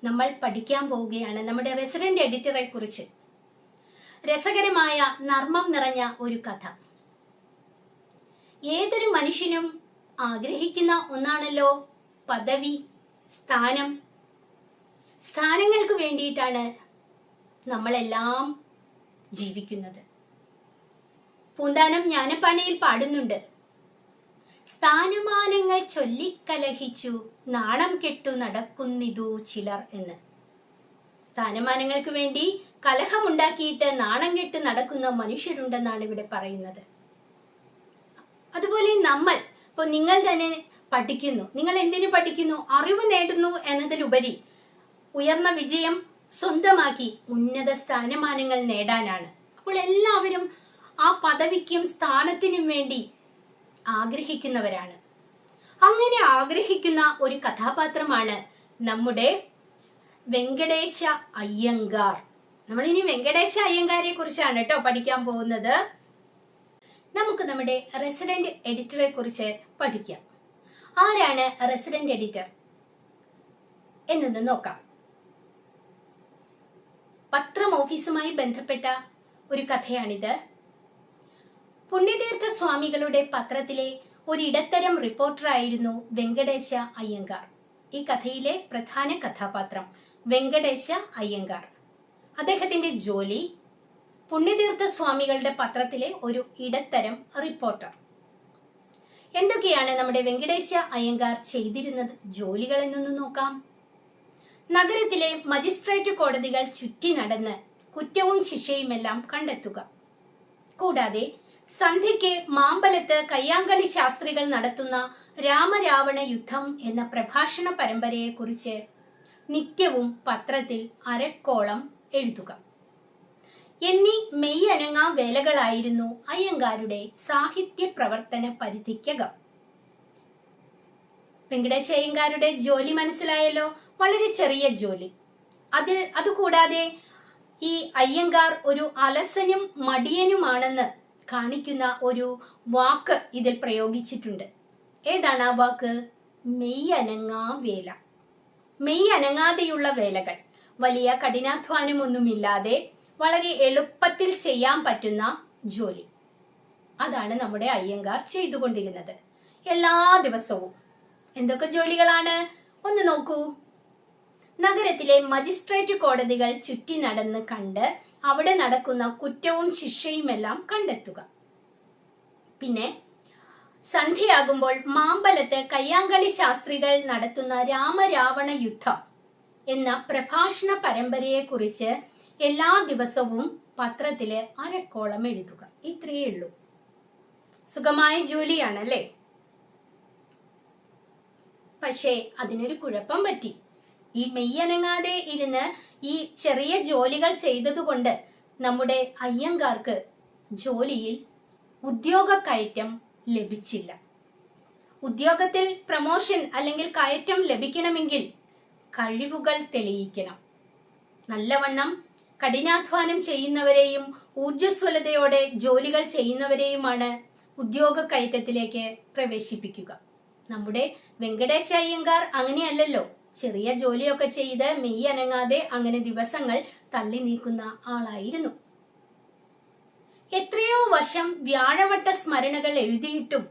നമ്മൾ പഠിക്കാൻ പോവുകയാണ് നമ്മുടെ റെസിഡന്റ് എഡിറ്ററെ കുറിച്ച്. രസകരമായ നർമ്മം നിറഞ്ഞ ഒരു കഥ. ഏതൊരു മനുഷ്യനും ആഗ്രഹിക്കുന്ന ഒന്നാണല്ലോ പദവി, സ്ഥാനം. സ്ഥാനങ്ങൾക്ക് വേണ്ടിയിട്ടാണ് നമ്മളെല്ലാം ജീവിക്കുന്നത്. പൂന്താനം ജ്ഞാനപ്പാനയിൽ പാടുന്നുണ്ട്, സ്ഥാനമാനങ്ങൾ ചൊല്ലിക്കലഹിച്ചു നാണം കെട്ടു നടക്കുന്നിതു ചിലർ എന്ന്. സ്ഥാനമാനങ്ങൾക്ക് വേണ്ടി കലഹമുണ്ടാക്കിയിട്ട് നാണം കെട്ട് നടക്കുന്ന മനുഷ്യരുണ്ടെന്നാണ് ഇവിടെ പറയുന്നത്. അതുപോലെ ഇപ്പോൾ നിങ്ങൾ തന്നെ പഠിക്കുന്നു. നിങ്ങൾ എന്തിനു പഠിക്കുന്നു? അറിവ് നേടുന്നു എന്നതിലുപരി ഉയർന്ന വിജയം സ്വന്തമാക്കി ഉന്നത സ്ഥാനമാനങ്ങൾ നേടാനാണ്. അപ്പോൾ എല്ലാവരും ആ പദവിക്കും സ്ഥാനത്തിനും വേണ്ടി ആഗ്രഹിക്കുന്നവരാണ്. അങ്ങനെ ആഗ്രഹിക്കുന്ന ഒരു കഥാപാത്രമാണ് നമ്മുടെ വെങ്കടേശ അയ്യങ്കാർ. നമ്മളിനി വെങ്കടേശ അയ്യങ്കാരെ കുറിച്ചാണ് കേട്ടോ പഠിക്കാൻ പോകുന്നത്. നമുക്ക് നമ്മുടെ റെസിഡന്റ് എഡിറ്ററെ കുറിച്ച് പഠിക്കാം. ആരാണ് റെസിഡന്റ് എഡിറ്റർ എന്നൊന്ന് നോക്കാം. പത്രം ഓഫീസുമായി ബന്ധപ്പെട്ട ഒരു കഥയാണിത്. പുണ്യതീർത്ഥ സ്വാമികളുടെ പത്രത്തിലെ ഒരു ഇടത്തരം റിപ്പോർട്ടറായിരുന്നു വെങ്കടേശ അയ്യങ്കാർ. ഈ കഥയിലെ പ്രധാന കഥാപാത്രം വെങ്കടേശ അയ്യങ്കാർ. അദ്ദേഹത്തിന്റെ ജോലി പുണ്യതീർത്ഥ സ്വാമികളുടെ പത്രത്തിലെ ഒരു ഇടത്തരം റിപ്പോർട്ടർ. എന്തൊക്കെയാണ് നമ്മുടെ വെങ്കടേശ അയ്യങ്കാർ ചെയ്തിരുന്നത് ജോലികൾ എന്നൊന്ന് നോക്കാം. നഗരത്തിലെ മജിസ്ട്രേറ്റ് കോടതികൾ ചുറ്റി നടന്ന് കുറ്റവും ശിക്ഷയുമെല്ലാം കണ്ടെത്തുക. കൂടാതെ സന്ധ്യയ്ക്ക് മാമ്പലത്ത് കയ്യാങ്കളി ശാസ്ത്രികൾ നടത്തുന്ന രാമരാവണ യുദ്ധം എന്ന പ്രഭാഷണ പരമ്പരയെക്കുറിച്ച് നിത്യവും പത്രത്തിൽ അരക്കോളം എഴുതുക എന്നീ മെയ് അനങ്ങാ വേലകളായിരുന്നു അയ്യങ്കാരുടെ സാഹിത്യ പ്രവർത്തന പരിധിക്കകം. വെങ്കടേശ അയ്യങ്കാരുടെ ജോലി മനസ്സിലായല്ലോ. വളരെ ചെറിയ ജോലി. അതുകൂടാതെ ഈ അയ്യങ്കാർ ഒരു അലസനും മടിയനുമാണെന്ന് കാണിക്കുന്ന ഒരു വാക്ക് ഇതിൽ പ്രയോഗിച്ചിട്ടുണ്ട്. ഏതാണ് ആ വാക്ക്? മെയ് അനങ്ങാ വേല. മെയ് അനങ്ങാതെയുള്ള വേലകൾ, വലിയ കഠിനാധ്വാനമൊന്നുമില്ലാതെ വളരെ എളുപ്പത്തിൽ ചെയ്യാൻ പറ്റുന്ന ജോലി. അതാണ് നമ്മുടെ അയ്യങ്കാർ ചെയ്തുകൊണ്ടിരുന്നത് എല്ലാ ദിവസവും. എന്തൊക്കെ ജോലികളാണ്? ഒന്ന് നോക്കൂ. നഗരത്തിലെ മജിസ്ട്രേറ്റ് കോടതികൾ ചുറ്റി നടന്ന് കണ്ട് അവിടെ നടക്കുന്ന കുറ്റവും ശിക്ഷയുമെല്ലാം കണ്ടെത്തുക. പിന്നെ സന്ധ്യയാകുമ്പോൾ മാമ്പലത്ത് കയ്യാങ്കളി ശാസ്ത്രികൾ നടത്തുന്ന രാമരാവണ യുദ്ധം എന്ന പ്രഭാഷണ പരമ്പരയെ കുറിച്ച് എല്ലാ ദിവസവും പത്രത്തില് അരക്കോളം എഴുതുക. ഇത്രയേ ഉള്ളൂ. സുഖമായ ജോലിയാണല്ലേ? പക്ഷേ അതിനൊരു കുഴപ്പം പറ്റി. ഈ മെയ്യനങ്ങാതെ ഇരുന്ന് ഈ ചെറിയ ജോലികൾ ചെയ്തതുകൊണ്ട് നമ്മുടെ അയ്യങ്കാർക്ക് ജോലിയിൽ ഉദ്യോഗ കയറ്റം ലഭിച്ചില്ല. ഉദ്യോഗത്തിൽ പ്രമോഷൻ അല്ലെങ്കിൽ കയറ്റം ലഭിക്കണമെങ്കിൽ കഴിവുകൾ തെളിയിക്കണം. നല്ലവണ്ണം കഠിനാധ്വാനം ചെയ്യുന്നവരെയും ഊർജ്ജസ്വലതയോടെ ജോലികൾ ചെയ്യുന്നവരെയുമാണ് ഉദ്യോഗ കയറ്റത്തിലേക്ക് പ്രവേശിപ്പിക്കുക. നമ്മുടെ വെങ്കടേശ അയ്യങ്കാർ അങ്ങനെയല്ലല്ലോ. ചെറിയ ജോലിയൊക്കെ ചെയ്ത് മെയ് അനങ്ങാതെ അങ്ങനെ ദിവസങ്ങൾ തള്ളി നീക്കുന്ന ആളായിരുന്നു. എത്രയോ വർഷം വ്യാഴവട്ട സ്മരണകൾ എഴുതിയിട്ടും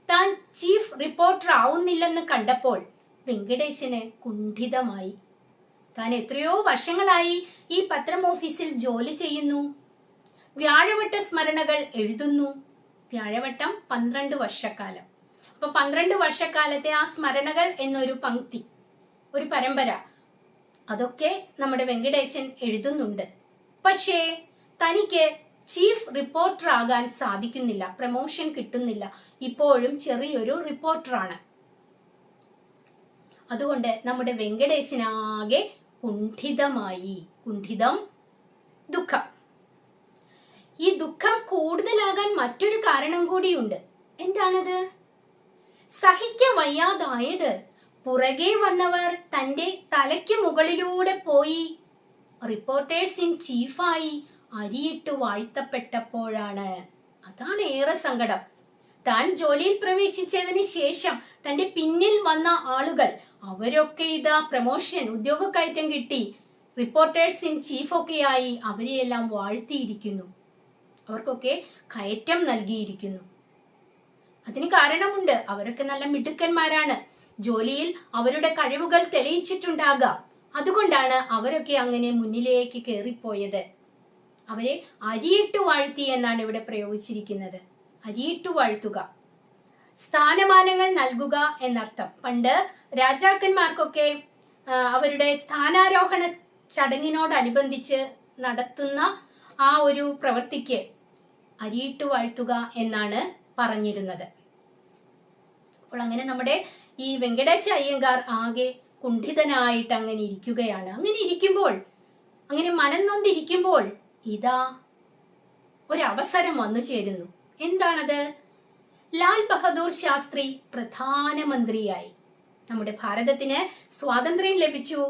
താൻ ചീഫ് റിപ്പോർട്ടർ ആവുന്നില്ലെന്ന് കണ്ടപ്പോൾ വെങ്കടേശന് കുണ്ഠിതമായി. താൻ എത്രയോ വർഷങ്ങളായി ഈ പത്രം ഓഫീസിൽ ജോലി ചെയ്യുന്നു, വ്യാഴവട്ട സ്മരണകൾ എഴുതുന്നു. വ്യാഴവട്ടം 12 വർഷക്കാലം. അപ്പൊ 12 വർഷക്കാലത്തെ ആ സ്മരണകൾ എന്നൊരു പങ്ക്തി, ഒരു പരമ്പര, അതൊക്കെ നമ്മുടെ വെങ്കടേശൻ എഴുതുന്നുണ്ട്. പക്ഷേ തനിക്ക് ചീഫ് റിപ്പോർട്ടർ ആകാൻ സാധിക്കുന്നില്ല, പ്രമോഷൻ കിട്ടുന്നില്ല. ഇപ്പോഴും ചെറിയൊരു റിപ്പോർട്ടറാണ്. അതുകൊണ്ട് നമ്മുടെ വെങ്കടേശനാകെ കുണ്ഠിതമായി. കുണ്ഠിതം, ദുഃഖം. ഈ ദുഃഖം കൂടുതലാകാൻ മറ്റൊരു കാരണം കൂടിയുണ്ട്. എന്താണത്? സഹിക്ക വയ്യാതായത് പുറകെ വന്നവർ തന്റെ തലയ്ക്ക് മുകളിലൂടെ പോയി റിപ്പോർട്ടേഴ്സ് ഇൻ ചീഫായി അരിയിട്ട് വാഴ്ത്തപ്പെട്ടപ്പോഴാണ്. അതാണ് ഏറെ സങ്കടം. താൻ ജോലിയിൽ പ്രവേശിച്ചതിന് ശേഷം തന്റെ പിന്നിൽ വന്ന ആളുകൾ അവരൊക്കെ ഇതാ പ്രമോഷൻ, ഉദ്യോഗ കയറ്റം കിട്ടി, റിപ്പോർട്ടേഴ്സ് ഇൻ ചീഫൊക്കെയായി അവരെയെല്ലാം വാഴ്ത്തിയിരിക്കുന്നു, അവർക്കൊക്കെ കയറ്റം നൽകിയിരിക്കുന്നു. അതിന് കാരണമുണ്ട്. അവരൊക്കെ നല്ല മിടുക്കന്മാരാണ്, ജോലിയിൽ അവരുടെ കഴിവുകൾ തെളിയിച്ചിട്ടുണ്ടാകാം. അതുകൊണ്ടാണ് അവരൊക്കെ അങ്ങനെ മുന്നിലേക്ക് കയറിപ്പോയത്. അവരെ അരിയിട്ട് വാഴ്ത്തി എന്നാണ് ഇവിടെ പ്രയോഗിച്ചിരിക്കുന്നത്. അരിയിട്ട് വാഴ്ത്തുക, സ്ഥാനമാനങ്ങൾ നൽകുക എന്നർത്ഥം. പണ്ട് രാജാക്കന്മാർക്കൊക്കെ അവരുടെ സ്ഥാനാരോഹണ ചടങ്ങിനോടനുബന്ധിച്ച് നടത്തുന്ന ആ ഒരു പ്രവൃത്തിക്ക് അരിയിട്ട് വാഴ്ത്തുക എന്നാണ് പറഞ്ഞിരുന്നത്. അപ്പോൾ അങ്ങനെ നമ്മുടെ ഈ വെങ്കടേശ അയ്യങ്കാർ ആകെ കുണ്ഠിതനായിട്ട് അങ്ങനെ ഇരിക്കുകയാണ്. അങ്ങനെ ഇരിക്കുമ്പോൾ, അങ്ങനെ മനംനൊന്തിരിക്കുമ്പോൾ ഇതാ ഒരവസരം വന്നു ചേരുന്നു. എന്താണത്? ലാൽ ബഹദൂർ ശാസ്ത്രി പ്രധാനമന്ത്രിയായി. നമ്മുടെ ഭാരതത്തിന് സ്വാതന്ത്ര്യം ലഭിച്ചു.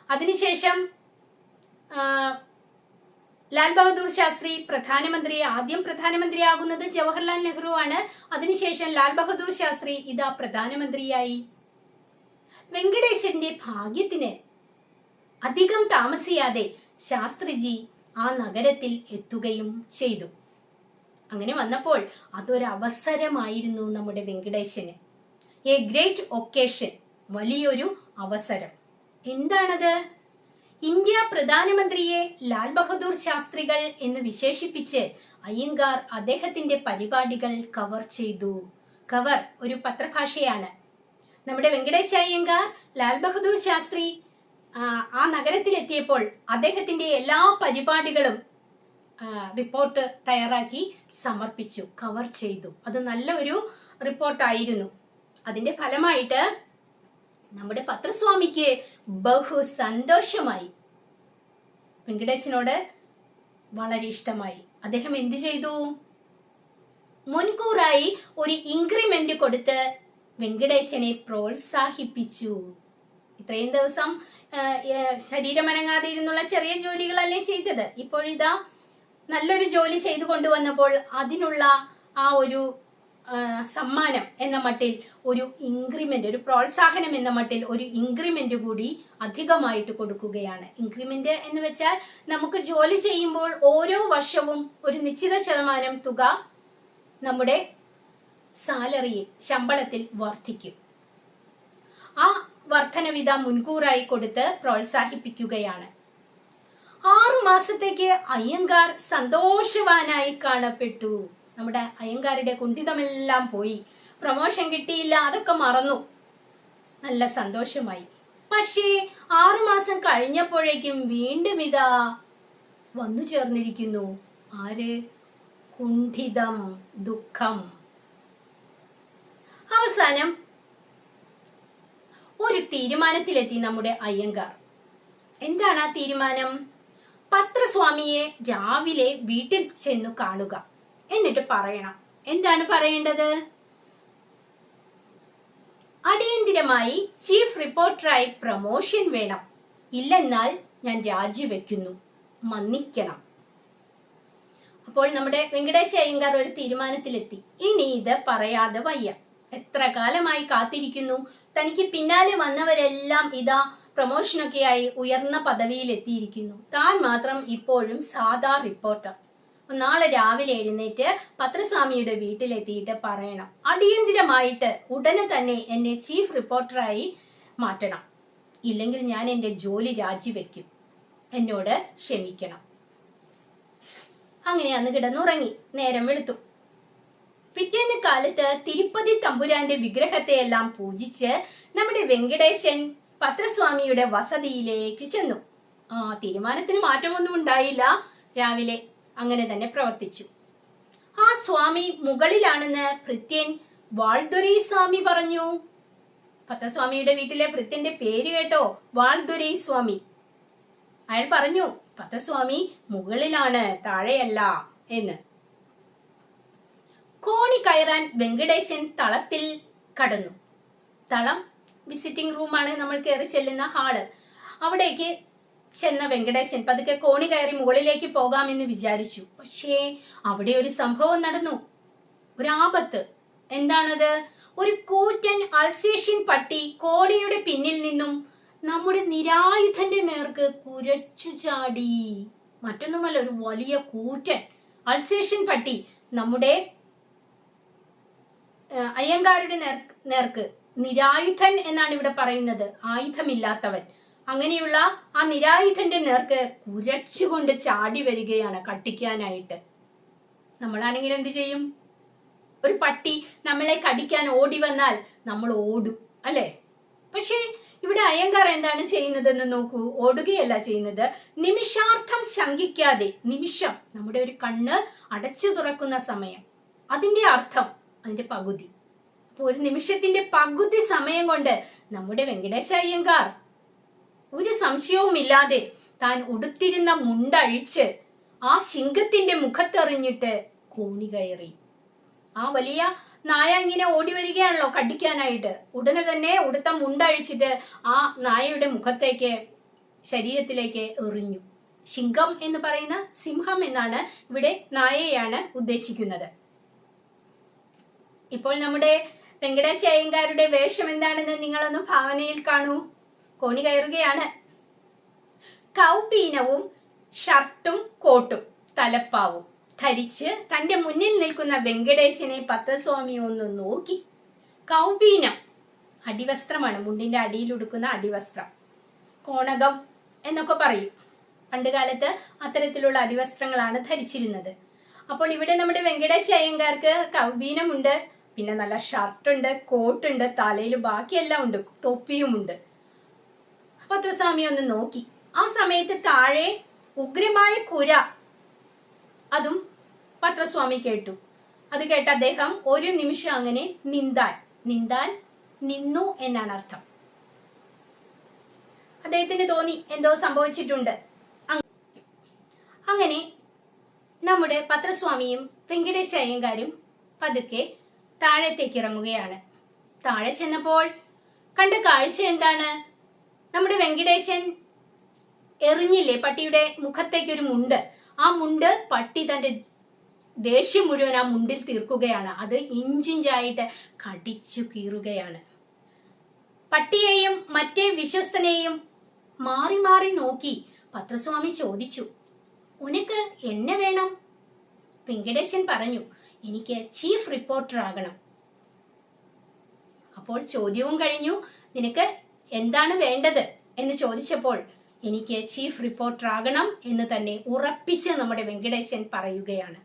അതിനുശേഷം ലാൽ ബഹദൂർ ശാസ്ത്രി ആദ്യം പ്രധാനമന്ത്രിയാകുന്നത് ജവഹർലാൽ നെഹ്റു ആണ്. അതിനുശേഷം ലാൽ ബഹദൂർ ശാസ്ത്രി ഇതാ പ്രധാനമന്ത്രിയായി. വെങ്കടേശന്റെ ഭാഗ്യത്തിന് അധികം താമസിയാതെ ശാസ്ത്രിജി ആ നഗരത്തിൽ എത്തുകയും ചെയ്തു. അങ്ങനെ വന്നപ്പോൾ അതൊരവസരമായിരുന്നു നമ്മുടെ വെങ്കടേശന്. എ ഗ്രേറ്റ് ഒക്കേഷൻ, വലിയൊരു അവസരം. എന്താണത്? ഇന്ത്യ പ്രധാനമന്ത്രിയെ ലാൽ ബഹദൂർ ശാസ്ത്രികൾ എന്ന് വിശേഷിപ്പിച്ച് അയ്യങ്കാർ അദ്ദേഹത്തിന്റെ പരിപാടികൾ കവർ ചെയ്തു. കവർ ഒരു പത്രഭാഷയാണ്. നമ്മുടെ വെങ്കടേശ അയ്യങ്കാർ ലാൽ ബഹദൂർ ശാസ്ത്രി ആ നഗരത്തിലെത്തിയപ്പോൾ അദ്ദേഹത്തിന്റെ എല്ലാ പരിപാടികളും റിപ്പോർട്ട് തയ്യാറാക്കി സമർപ്പിച്ചു, കവർ ചെയ്തു. അത് നല്ലൊരു റിപ്പോർട്ടായിരുന്നു. അതിന്റെ ഫലമായിട്ട് നമ്മുടെ പത്രസ്വാമിക്ക് ബഹു സന്തോഷമായി. വെങ്കടേശനോട് വളരെ ഇഷ്ടമായി. അദ്ദേഹം എന്തു ചെയ്തു? മുൻകൂറായി ഒരു ഇൻക്രിമെന്റ് കൊടുത്ത് വെങ്കടേശനെ പ്രോത്സാഹിപ്പിച്ചു. ഇത്രയും ദിവസം ശരീരമനങ്ങാതെ ഇരുന്നുള്ള ചെറിയ ജോലികളല്ലേ ചെയ്തത്. ഇപ്പോഴിതാ നല്ലൊരു ജോലി ചെയ്തു കൊണ്ടുവന്നപ്പോൾ അതിനുള്ള ആ ഒരു സമ്മാനം എന്ന മട്ടിൽ ഒരു ഇൻക്രിമെന്റ്, ഒരു പ്രോത്സാഹനം എന്ന മട്ടിൽ ഒരു ഇൻക്രിമെന്റ് കൂടി അധികമായിട്ട് കൊടുക്കുകയാണ്. ഇൻക്രിമെന്റ് എന്ന് വെച്ചാൽ നമുക്ക് ജോലി ചെയ്യുമ്പോൾ ഓരോ വർഷവും ഒരു നിശ്ചിത ശതമാനം തുക നമ്മുടെ സാലറിയിൽ, ശമ്പളത്തിൽ വർദ്ധിക്കും. ആ വർധനവിധ മുൻകൂറായി കൊടുത്ത് പ്രോത്സാഹിപ്പിക്കുകയാണ്. 6 മാസത്തേക്ക് അയ്യങ്കാർ സന്തോഷവാനായി കാണപ്പെട്ടു. നമ്മുടെ അയ്യങ്കാരുടെ കുണ്ഠിതമെല്ലാം പോയി. പ്രമോഷൻ കിട്ടിയില്ല, അതൊക്കെ മറന്നു. നല്ല സന്തോഷമായി. പക്ഷേ 6 മാസം കഴിഞ്ഞപ്പോഴേക്കും വീണ്ടും ഇതാ വന്നു ചേർന്നിരിക്കുന്നു. ആര്? കുണ്ഠിതം, ദുഃഖം. അവസാനം ഒരു തീരുമാനത്തിലെത്തി നമ്മുടെ അയ്യങ്കാർ. എന്താണ് ആ തീരുമാനം? പത്രസ്വാമിയെ രാവിലെ വീട്ടിൽ ചെന്നു കാണുക, എന്നിട്ട് പറയണം. എന്താണ് പറയേണ്ടത്? അടിയന്തിരമായി ചീഫ് റിപ്പോർട്ടറായി പ്രമോഷൻ വേണം, ഇല്ലെന്നാൽ ഞാൻ രാജിവെക്കുന്നു, മന്നിക്കണം. അപ്പോൾ നമ്മുടെ വെങ്കടേശ അയ്യങ്കാർ ഒരു തീരുമാനത്തിലെത്തി. ഇനി ഇത് പറയാതെ വയ്യ. എത്ര കാലമായി കാത്തിരിക്കുന്നു. തനിക്ക് പിന്നാലെ വന്നവരെല്ലാം ഇതാ പ്രമോഷനൊക്കെയായി ഉയർന്ന പദവിയിൽ എത്തിയിരിക്കുന്നു. താൻ മാത്രം ഇപ്പോഴും സാധാ റിപ്പോർട്ടർ. നാളെ രാവിലെ എഴുന്നേറ്റ് പത്രസ്വാമിയുടെ വീട്ടിലെത്തിയിട്ട് പറയണം, അടിയന്തിരമായിട്ട് ഉടനെ തന്നെ എന്നെ ചീഫ് റിപ്പോർട്ടറായി മാറ്റണം, ഇല്ലെങ്കിൽ ഞാൻ എൻ്റെ ജോലി രാജിവെക്കും, എന്നോട് ക്ഷമിക്കണം. അങ്ങനെ അന്ന് കിടന്നുറങ്ങി. നേരം വെളുത്തു. പിറ്റേന്ന് കാലത്ത് തിരുപ്പതി തമ്പുരാന്റെ വിഗ്രഹത്തെയെല്ലാം പൂജിച്ച് നമ്മുടെ വെങ്കടേശൻ പത്രസ്വാമിയുടെ വസതിയിലേക്ക് ചെന്നു. തീരുമാനത്തിന് മാറ്റമൊന്നും ഉണ്ടായില്ല. രാവിലെ അങ്ങനെ തന്നെ പ്രവർത്തിച്ചു. ആ സ്വാമി മുകളിലാണെന്ന് ഭൃത്യൻ വാൾദുരൈ സ്വാമി പറഞ്ഞു. പത്രസ്വാമിയുടെ വീട്ടിലെ ഭൃത്യന്റെ പേര് കേട്ടോ? വാൾദുരൈ സ്വാമി. അയാൾ പറഞ്ഞു, പത്രസ്വാമി മുകളിലാണ്, താഴെയല്ല എന്ന്. കോണി കയറാൻ വെങ്കടേശൻ തളത്തിൽ കടന്നു. തളം വിസിറ്റിംഗ് റൂമാണ്, നമ്മൾ കയറി ചെല്ലുന്ന ഹാള്. അവിടേക്ക് ചെന്ന വെങ്കടേശൻ പതുക്കെ കോണി കയറി മുകളിലേക്ക് പോകാമെന്ന് വിചാരിച്ചു. പക്ഷേ അവിടെ ഒരു സംഭവം നടന്നു, ഒരാപത്ത്. എന്താണത്? ഒരു കൂറ്റൻ അൾസേഷ്യൻ പട്ടി കോണിയുടെ പിന്നിൽ നിന്നും നമ്മുടെ നിരായുധന്റെ നേർക്ക് കുരച്ചു ചാടി. മറ്റൊന്നുമല്ല, ഒരു വലിയ കൂറ്റൻ അൾസേഷ്യൻ പട്ടി നമ്മുടെ അയ്യങ്കാരുടെ നേർക്ക്, നിരായുധൻ എന്നാണ് ഇവിടെ പറയുന്നത്, ആയുധമില്ലാത്തവൻ. അങ്ങനെയുള്ള ആ നിരായുധന്റെ നേർക്ക് കുരച്ചുകൊണ്ട് ചാടി വരികയാണ് കടിക്കാനായിട്ട്. നമ്മളാണെങ്കിൽ എന്ത് ചെയ്യും? ഒരു പട്ടി നമ്മളെ കടിക്കാൻ ഓടി വന്നാൽ നമ്മൾ ഓടും, അല്ലേ? പക്ഷേ ഇവിടെ അയ്യങ്കാർ എന്താണ് ചെയ്യുന്നതെന്ന് നോക്കൂ. ഓടുകയല്ല ചെയ്യുന്നത്, നിമിഷാർത്ഥം ശങ്കിക്കാതെ, നിമിഷം, നമ്മുടെ ഒരു കണ്ണ് അടച്ചു തുറക്കുന്ന സമയം, അതിന്റെ അർത്ഥം, അതിന്റെ പകുതി. അപ്പൊ ഒരു നിമിഷത്തിന്റെ പകുതി സമയം കൊണ്ട് നമ്മുടെ വെങ്കടേശ അയ്യങ്കാർ ഒരു സംശയവുമില്ലാതെ താൻ ഉടുത്തിരുന്ന മുണ്ടഴിച്ച് ആ സിംഹത്തിന്റെ മുഖത്തെറിഞ്ഞിട്ട് കോണി കയറി. ആ വലിയ നായ ഇങ്ങനെ ഓടി വരികയാണല്ലോ കടിക്കാനായിട്ട്. ഉടനെ തന്നെ ഉടുത്ത മുണ്ടഴിച്ചിട്ട് ആ നായയുടെ മുഖത്തേക്ക്, ശരീരത്തിലേക്ക് എറിഞ്ഞു. സിംഹം എന്ന് പറയുന്ന, സിംഹം എന്നാണ് ഇവിടെ നായയാണ് ഉദ്ദേശിക്കുന്നത്. ഇപ്പോൾ നമ്മുടെ വെങ്കടേശ അയ്യങ്കാരുടെ വേഷം എന്താണെന്ന് നിങ്ങളൊന്ന് ഭാവനയിൽ കാണൂ. കോണി കയറുകയാണ്. കൗപീനവും ഷർട്ടും കോട്ടും തലപ്പാവും ധരിച്ച് തന്റെ മുന്നിൽ നിൽക്കുന്ന വെങ്കടേശനെ പത്രസ്വാമി ഒന്ന് നോക്കി. കൗപീനം, അടിവസ്ത്രമാണ്, മുണ്ടിന്റെ അടിയിൽ ഉടുക്കുന്ന അടിവസ്ത്രം, കോണകം എന്നൊക്കെ പറയും. പണ്ടുകാലത്ത് അത്തരത്തിലുള്ള അടിവസ്ത്രങ്ങളാണ് ധരിച്ചിരുന്നത്. അപ്പോൾ ഇവിടെ നമ്മുടെ വെങ്കടേശ അയ്യങ്കാർക്ക് കൗപീനമുണ്ട്, പിന്നെ നല്ല ഷർട്ടുണ്ട്, കോട്ടുണ്ട്, തലയിൽ ബാക്കിയെല്ലാം ഉണ്ട്, തൊപ്പിയുമുണ്ട്. പത്രസ്വാമി ഒന്ന് നോക്കി. ആ സമയത്ത് താഴെ ഉഗ്രമായ കുര, അതും പത്രസ്വാമി കേട്ടു. അത് കേട്ട അദ്ദേഹം ഒരു നിമിഷം അങ്ങനെ നിന്താൻ നിന്നു എന്നാണ് അർത്ഥം. അദ്ദേഹത്തിന് തോന്നി എന്തോ സംഭവിച്ചിട്ടുണ്ട്. അങ്ങനെ നമ്മുടെ പത്രസ്വാമിയും വെങ്കടേശ അയ്യങ്കാരും പതുക്കെ താഴത്തേക്ക് ഇറങ്ങുകയാണ്. താഴെ ചെന്നപ്പോൾ കണ്ട കാഴ്ച എന്താണ്? നമ്മുടെ വെങ്കടേശൻ എറിഞ്ഞില്ലേ പട്ടിയുടെ മുഖത്തേക്ക് ഒരു മുണ്ട്, ആ മുണ്ട് പട്ടി തന്റെ ദേഷ്യം മുഴുവൻ ആ മുണ്ടിൽ തീർക്കുകയാണ്. അത് ഇഞ്ചിഞ്ചായിട്ട് കടിച്ചു കീറുകയാണ്. പട്ടിയെയും മറ്റേ വിശ്വസ്തനെയും മാറി മാറി നോക്കി പത്രസ്വാമി ചോദിച്ചു, ഉനക്ക് എന്നെ വേണം? വെങ്കടേശൻ പറഞ്ഞു, എനിക്ക് ചീഫ് റിപ്പോർട്ടർ ആകണം. അപ്പോൾ ചോദ്യവും കഴിഞ്ഞു. നിനക്ക് എന്താണ് വേണ്ടത് എന്ന് ചോദിച്ചപ്പോൾ എനിക്ക് ചീഫ് റിപ്പോർട്ടർ ആകണം എന്ന് തന്നെ ഉറപ്പിച്ച് നമ്മുടെ വെങ്കടേശൻ പറയുകയാണ്.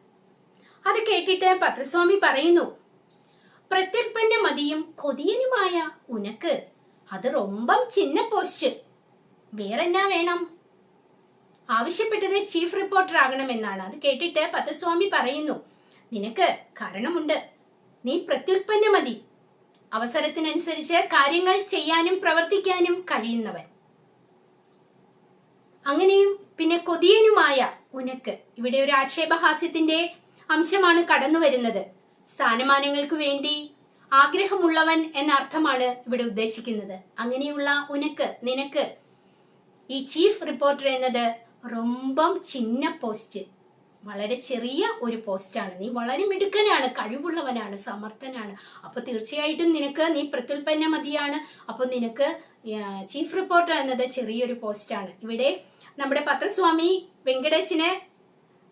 അത് കേട്ടിട്ട് പത്രസ്വാമി പറയുന്നു, പ്രത്യുൽപ്പന്ന മതിയും കൊതിയനുമായ ഉനക്ക് അത് റൊമ്പം ചിന്ന പോസ്റ്റ്, വേറെന്നാ വേണം? ആവശ്യപ്പെട്ടത് ചീഫ് റിപ്പോർട്ടർ ആകണമെന്നാണ്. അത് കേട്ടിട്ട് പത്രസ്വാമി പറയുന്നു, നിനക്ക് കാരണമുണ്ട്, നീ പ്രത്യുൽപ്പന്ന മതി, അവസരത്തിനനുസരിച്ച് കാര്യങ്ങൾ ചെയ്യാനും പ്രവർത്തിക്കാനും കഴിയുന്നവൻ, അങ്ങനെയും പിന്നെ കൊതിയനുമായ ഉനക്ക്. ഇവിടെ ഒരു ആക്ഷേപഹാസ്യത്തിന്റെ അംശമാണ് കടന്നു വരുന്നത്. സ്ഥാനമാനങ്ങൾക്ക് വേണ്ടി ആഗ്രഹമുള്ളവൻ എന്ന അർത്ഥമാണ് ഇവിടെ ഉദ്ദേശിക്കുന്നത്. അങ്ങനെയുള്ള ഉനക്ക്, നിനക്ക് ഈ ചീഫ് റിപ്പോർട്ടർ എന്നത് റൊമ്പം ചിന്ന പോസ്റ്റ്, വളരെ ചെറിയ ഒരു പോസ്റ്റാണ്. നീ വളരെ മിടുക്കനാണ്, കഴിവുള്ളവനാണ്, സമർത്ഥനാണ്. അപ്പൊ തീർച്ചയായിട്ടും നീ പ്രത്യുൽപ്പന്ന മതിയാണ്. അപ്പൊ നിനക്ക് ചീഫ് റിപ്പോർട്ടർ എന്നത് ചെറിയൊരു പോസ്റ്റാണ്. ഇവിടെ നമ്മുടെ പത്രസ്വാമി വെങ്കടേശനെ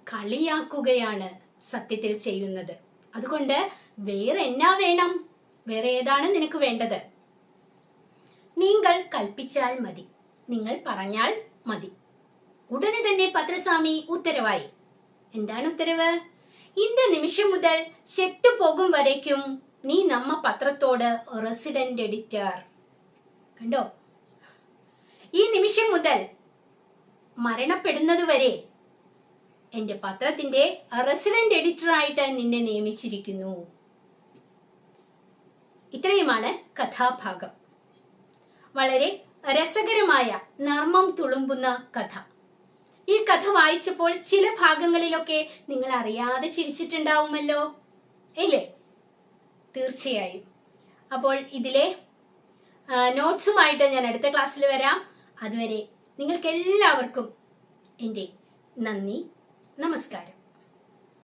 കളിയാക്കുകയാണ് സത്യത്തിൽ ചെയ്യുന്നത്. അതുകൊണ്ട് വേറെ എന്നാ വേണം? വേറെ ഏതാണ് നിനക്ക് വേണ്ടത്? നിങ്ങൾ കൽപ്പിച്ചാൽ മതി, നിങ്ങൾ പറഞ്ഞാൽ മതി. ഉടനെ തന്നെ പത്രസ്വാമി ഉത്തരവായി. എന്താണ് ഉത്തരവ്? இந்த നിമിഷം മുതൽ செத்து പോകും വരയ്ക്കും നീ നമ്മ പത്രത്തോട് റെസിഡന്റ് എഡിറ്റർ. കണ്ടോ? ഈ നിമിഷം മുതൽ മരണപ്പെടുന്നത് വരെ എന്റെ പത്രത്തിന്റെ റെസിഡന്റ് എഡിറ്റർ ആയിട്ട് നിന്നെ നിയമിച്ചിരിക്കുന്നു. ഇത്രയുമാണ് കഥാഭാഗം. വളരെ രസകരമായ നർമ്മം തുളുമ്പുന്ന കഥ. ഈ കഥ വായിച്ചപ്പോൾ ചില ഭാഗങ്ങളിലൊക്കെ നിങ്ങൾ അറിയാതെ ചിരിച്ചിട്ടുണ്ടാവുമല്ലോ, ഇല്ലേ? തീർച്ചയായും. അപ്പോൾ ഇതിലെ നോട്ട്സുമായിട്ട് ഞാൻ അടുത്ത ക്ലാസ്സിൽ വരാം. അതുവരെ നിങ്ങൾക്ക് എല്ലാവർക്കും എൻ്റെ നന്ദി, നമസ്കാരം.